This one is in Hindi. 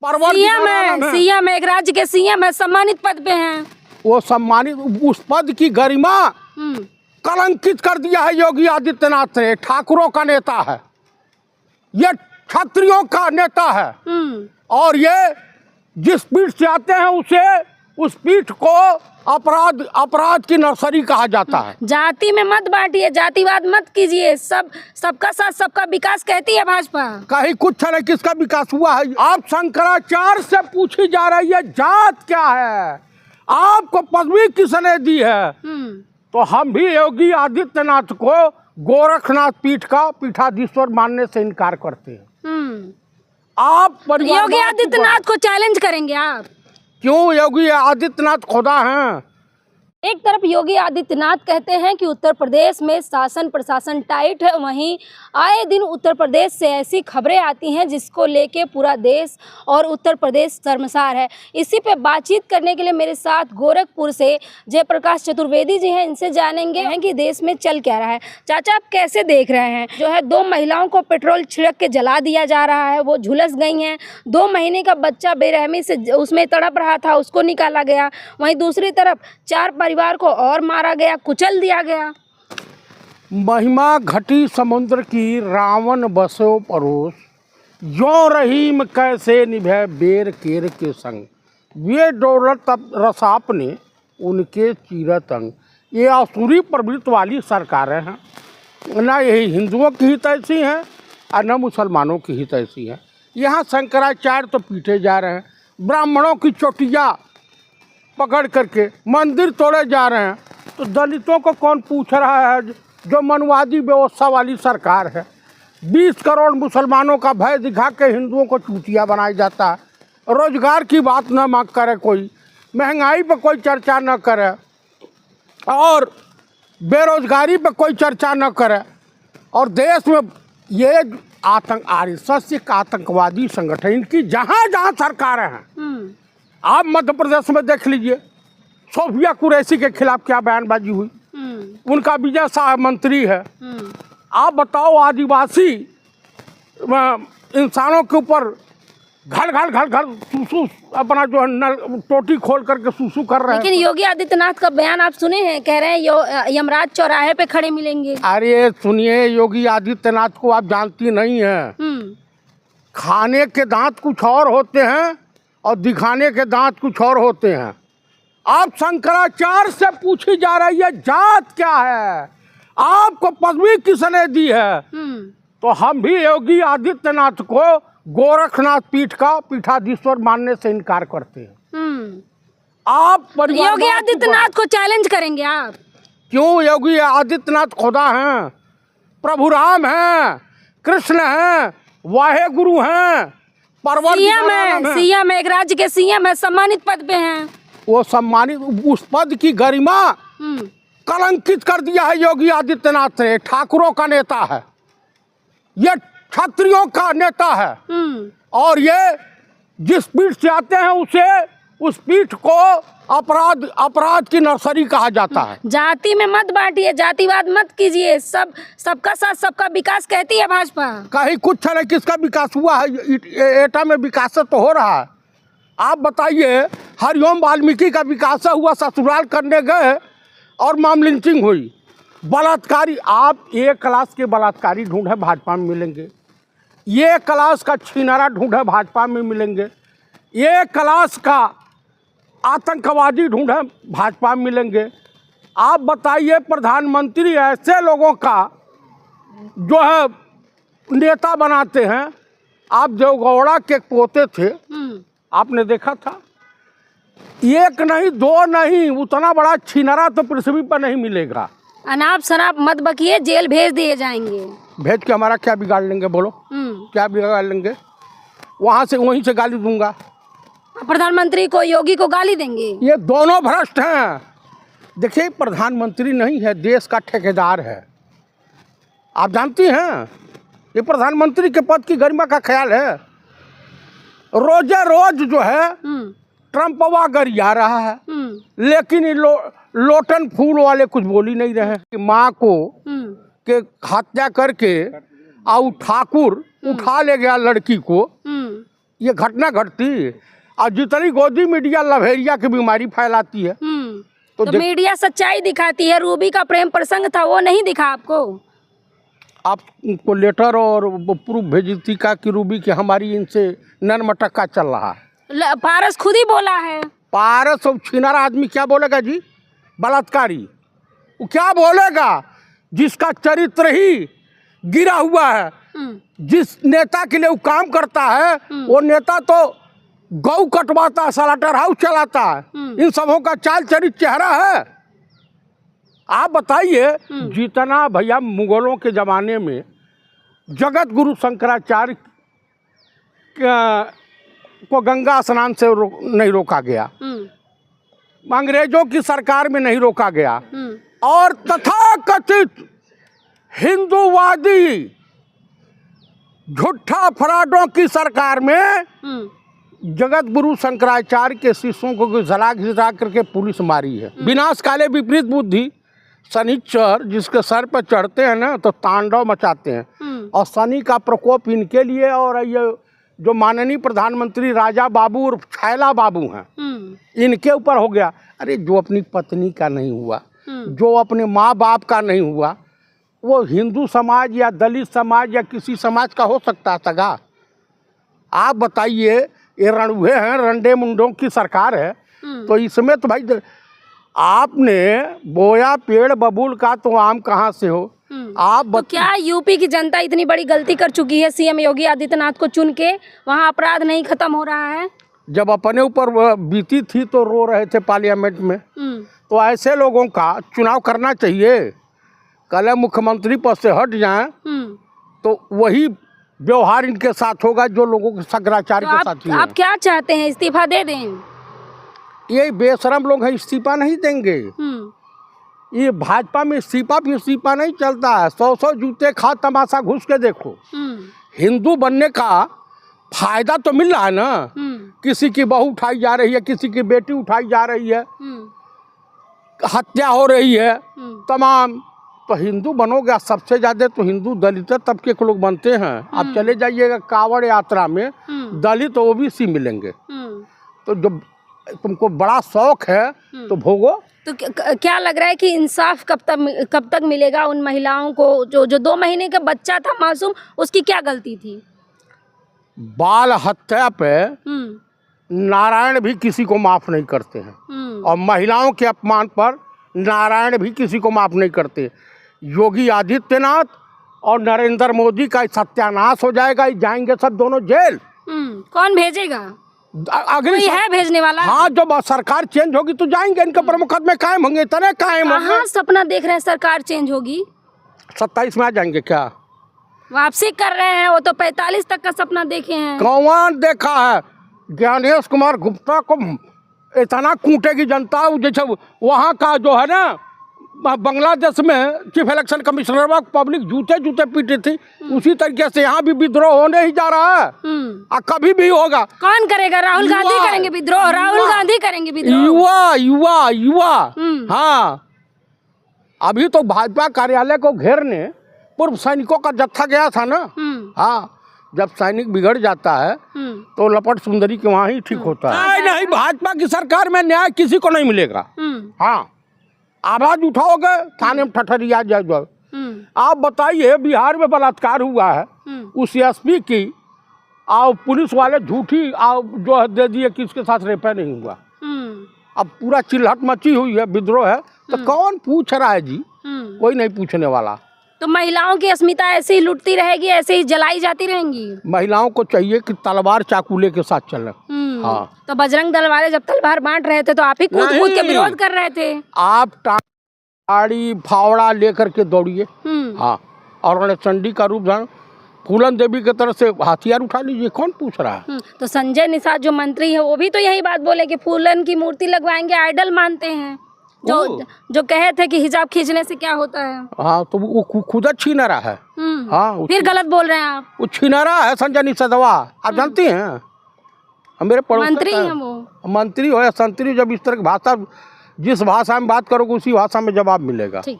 सीएम है, एक राज्य के सीएम है, सम्मानित पद पे हैं। वो सम्मानित, उस पद की गरिमा कलंकित कर दिया है योगी आदित्यनाथ ने। ठाकुरों का नेता है ये, क्षत्रियों का नेता है, और ये जिस पीठ से आते हैं उस पीठ को अपराध की नर्सरी कहा जाता है। जाति में मत बांटिए, जातिवाद मत कीजिए, सबका साथ सबका विकास कहती है भाजपा। कहीं कुछ नहीं, किसका विकास हुआ है? आप शंकराचार्य से पूछी जा रही है जात क्या है, आपको पदवी किसने दी है? तो हम भी योगी आदित्यनाथ को गोरखनाथ पीठ का पीठाधीश्वर मानने से इनकार करते हैं। आप योगी आदित्यनाथ को चैलेंज करेंगे आप? क्यों? योगी आदित्यनाथ खुदा हैं। एक तरफ योगी आदित्यनाथ कहते हैं कि उत्तर प्रदेश में शासन प्रशासन टाइट है, वहीं आए दिन उत्तर प्रदेश से ऐसी खबरें आती हैं जिसको लेके पूरा देश और उत्तर प्रदेश शर्मसार है। इसी पे बातचीत करने के लिए मेरे साथ गोरखपुर से जयप्रकाश चतुर्वेदी जी हैं, इनसे जानेंगे हैं कि देश में चल क्या रहा है। चाचा, आप कैसे देख रहे हैं? जो है 2 महिलाओं को पेट्रोल छिड़क के जला दिया जा रहा है, वो झुलस गई हैं। 2 महीने का बच्चा बेरहमी से उसमें तड़प रहा था, उसको निकाला गया। वहीं दूसरी तरफ 4 परिवार को और मारा गया, कुचल दिया गया। महिमा घटी समुद्र की रावण बसो परोस, यो रहीम कैसे निभे बेर केर के संग, वे दौलत रसापने उनके चीरत अंग। ये आसुरी प्रवृत्ति वाली सरकारें हैं, ना यही हिंदुओं की हित ऐसी हैं और न मुसलमानों की हित ऐसी है। यहाँ शंकराचार्य तो पीटे जा रहे हैं, ब्राह्मणों की चोटियाँ पकड़ करके मंदिर तोड़े जा रहे हैं, तो दलितों को कौन पूछ रहा है? जो मनवादी व्यवस्था वाली सरकार है, 20 करोड़ मुसलमानों का भय दिखा के हिंदुओं को चूतिया बनाया जाता है। रोजगार की बात न मांग करे कोई, महंगाई पर कोई चर्चा न करे, और बेरोजगारी पर कोई चर्चा न करे, और देश में ये RSS एक आतंकवादी संगठन, इनकी जहाँ जहाँ सरकारें हैं, आप मध्य प्रदेश में देख लीजिए, सोफिया कुरैशी के खिलाफ क्या बयानबाजी हुई, उनका विजय शाह मंत्री है। आप बताओ, आदिवासी इंसानों के ऊपर घर सूसू अपना जो है नल टोटी खोल करके सूसू कर रहे हैं। लेकिन योगी आदित्यनाथ का बयान आप सुने हैं, कह रहे हैं यमराज चौराहे पे खड़े मिलेंगे। अरे सुनिए, योगी आदित्यनाथ को आप जानती नहीं है। खाने के दांत कुछ और होते हैं और दिखाने के दांत कुछ और होते हैं। आप शंकराचार्य से पूछी जा रही है जात क्या है, आपको पदवी किसने दी है? तो हम भी योगी आदित्यनाथ को गोरखनाथ पीठ का पीठाधीश्वर मानने से इनकार करते हैं। आप योगी आदित्यनाथ को चैलेंज करेंगे आप? क्यों? योगी आदित्यनाथ खुदा हैं, प्रभु राम हैं, कृष्ण हैं, वाहे गुरु हैं, सीएम है, एक राज्य के सीएम है, सम्मानित पद पे हैं। वो सम्मानित, उस पद की गरिमा कलंकित कर दिया है योगी आदित्यनाथ ने। ठाकुरों का नेता है ये, क्षत्रियों का नेता है, और ये जिस पीठ से आते हैं उस पीठ को अपराध की नर्सरी कहा जाता है। जाति में मत बांटिए, जातिवाद मत कीजिए, सबका साथ सबका विकास कहती है भाजपा। कहीं कुछ नहीं, किसका विकास हुआ है? एटा में विकास तो हो रहा है। आप बताइए, हरिओम वाल्मीकि का विकास हुआ, ससुराल करने गए और माम लिंचिंग हुई। बलात्कारी, आप एक क्लास के बलात्कारी ढूंढे भाजपा में मिलेंगे, ये क्लास का छीनारा ढूंढे भाजपा में मिलेंगे, ये क्लास का आतंकवादी ढूंढे भाजपा में मिलेंगे। आप बताइए, प्रधानमंत्री ऐसे लोगों का जो है नेता बनाते हैं। आप देवगौड़ा के पोते थे, आपने देखा था, एक नहीं 2 नहीं, उतना बड़ा छीनरा तो पृथ्वी पर नहीं मिलेगा। अनाप शनाप मत बकिए, जेल भेज दिए जाएंगे। भेज के हमारा क्या बिगाड़ लेंगे? बोलो, क्या बिगाड़ लेंगे? वहीं से गाली दूंगा। प्रधानमंत्री को, योगी को गाली देंगे? ये दोनों भ्रष्ट हैं। देखिए, प्रधानमंत्री नहीं है, देश का ठेकेदार है। आप जानती हैं, ये प्रधानमंत्री के पद की गरिमा का ख्याल है। रोजे रोज जो है ट्रम्पवा गरिया रहा है, लेकिन लोटन फूल वाले कुछ बोल ही नहीं रहे कि माँ को के हत्या करके और ठाकुर उठा ले गया लड़की को, ये घटना घटती। और जितनी गोदी मीडिया लभेरिया की बीमारी फैलाती है। तो मीडिया सच्चाई दिखाती है। रूबी का प्रेम प्रसंग था, वो नहीं दिखा आपको? आपको लेटर और वो प्रूफ भेजी थी का कि रूबी की हमारी इनसे नरमटक्का चल रहा है। पारस खुद ही बोला है। पारस और छिनारा आदमी क्या बोलेगा जी? बलात्कारी वो क्या बोलेगा जिसका चरित्र ही गिरा हुआ है? जिस नेता के लिए वो काम करता है वो नेता तो गौ कटवाता है, स्लॉटर हाउस चलाता है। इन सबों का चाल चरित्र चेहरा है। आप बताइए, जितना भैया मुगलों के ज़माने में जगत गुरु शंकराचार्य को गंगा स्नान से नहीं रोका गया, अंग्रेजों की सरकार में नहीं रोका गया, और तथाकथित हिंदूवादी झूठा फराडों की सरकार में जगत गुरु शंकराचार्य के शिष्यों को जला घिरा करके पुलिस मारी है। विनाश काले विपरीत बुद्धि। शनिचर जिसके सर पर चढ़ते हैं ना तो तांडव मचाते हैं। और शनि का प्रकोप इनके लिए, और ये जो माननीय प्रधानमंत्री राजा बाबू और छैला बाबू हैं इनके ऊपर हो गया। अरे जो अपनी पत्नी का नहीं हुआ, जो अपने माँ बाप का नहीं हुआ, वो हिंदू समाज या दलित समाज या किसी समाज का हो सकता है सगा? आप बताइए, ये रणुए हैं, रंडे मुंडों की सरकार है। तो इसमें तो भाई आपने बोया पेड़ बबूल का तो आम कहाँ से हो? आप तो क्या यूपी की जनता इतनी बड़ी गलती कर चुकी है सीएम योगी आदित्यनाथ को चुन के? वहाँ अपराध नहीं खत्म हो रहा है? जब अपने ऊपर बीती थी तो रो रहे थे पार्लियामेंट में। तो ऐसे लोगों का चुनाव करना चाहिए। कल मुख्यमंत्री पद से हट जाएं तो वही व्यवहार इनके साथ होगा जो लोगों के शंकराचार्य के साथ। आप क्या चाहते हैं? इस्तीफा दे दें? ये बेशरम लोग हैं, इस्तीफा नहीं देंगे। ये भाजपा में इस्तीफा नहीं चलता है। 100 जूते खा, तमाशा घुस के देखो। हिंदू बनने का फायदा तो मिल रहा है ना। किसी की बहू उठाई जा रही है, किसी की बेटी उठाई जा रही है, हत्या हो रही है तमाम। तो हिंदू बनोगे, सबसे ज्यादा तो हिंदू दलित तबके के लोग बनते हैं। आप चले जाइएगा कांवड़ यात्रा में, दलित ओबीसी मिलेंगे। तो जब तुमको बड़ा शौक है तो भोगो। तो क्या लग रहा है कि इंसाफ कब तक मिलेगा उन महिलाओं को? जो 2 महीने का बच्चा था मासूम, उसकी क्या गलती थी? बाल हत्या पे नारायण भी किसी को माफ नहीं करते हैं, और महिलाओं के अपमान पर नारायण भी किसी को माफ नहीं करते। योगी आदित्यनाथ और नरेंद्र मोदी का सत्यानाश हो जाएगा। जाएंगे सब दोनों जेल। कौन भेजेगा? अगली है भेजने वाला? हाँ, जब सरकार चेंज होगी तो जाएंगे। इनके पर मुकदमे कायम होंगे, इतने कायम होंगे। कहाँ सपना देख रहे हैं सरकार चेंज होगी? 27 में आ जाएंगे क्या? वापसी कर रहे हैं। वो तो 45 तक का सपना देखे हैं। कौन देखा है? ज्ञानेश कुमार गुप्ता को इतना कूटेगी जनता। जैसे वहाँ का जो है ना, बांग्लादेश में चीफ इलेक्शन कमिश्नर पब्लिक जूते पीटे थी, उसी तरीके से यहाँ भी विद्रोह होने ही जा रहा है। कभी भी होगा। कौन करेगा? राहुल गांधी करेंगे विद्रोह। राहुल गांधी करेंगे विद्रोह। युवा। हाँ, अभी तो भाजपा कार्यालय को घेरने पूर्व सैनिकों का जत्था गया था ना। हाँ, जब सैनिक बिगड़ जाता है तो लपट सुंदरी के वहाँ ही ठीक होता है। नहीं, भाजपा की सरकार में न्याय किसी को नहीं मिलेगा। हाँ, आवाज उठाओगे थाने में ठठरिया जाओ। आप बताइए, बिहार में बलात्कार हुआ है, उस एसपी की और पुलिस वाले झूठी जो है दे दिए कि इसके साथ रेप नहीं हुआ। अब पूरा चिल्हट मची हुई है, विद्रोह है। तो कौन पूछ रहा है जी? कोई नहीं पूछने वाला। तो महिलाओं की अस्मिता ऐसे ही लुटती रहेगी, ऐसे ही जलाई जाती रहेंगी? महिलाओं को चाहिए कि तलवार चाकूले के साथ चले। हाँ, तो बजरंग दल वाले जब तलवार बांट रहे थे तो आप ही कूद के विरोध कर रहे थे। आप टाड़ी फावड़ा लेकर के दौड़िए। हाँ, और चंडी का रूप धारण फूलन देवी की तरफ से हथियार उठा लीजिए। कौन पूछ रहा है? तो संजय निषाद जो मंत्री है वो भी तो यही बात बोले कि फूलन की मूर्ति लगवाएंगे, आइडल मानते हैं। जो कहे थे कि हिजाब खींचने से क्या होता है। हाँ, तो वो खुद छीना रहा है। हाँ, फिर गलत बोल रहे हैं आप। वो छीना रहा है संजय निषादवा। आप जानती हैं, मेरे पड़ोस मंत्री हैं वो। मंत्री हो या संतरी, जब इस तरह की भाषा, जिस भाषा में बात करोगे उसी भाषा में जवाब मिलेगा। ठीक।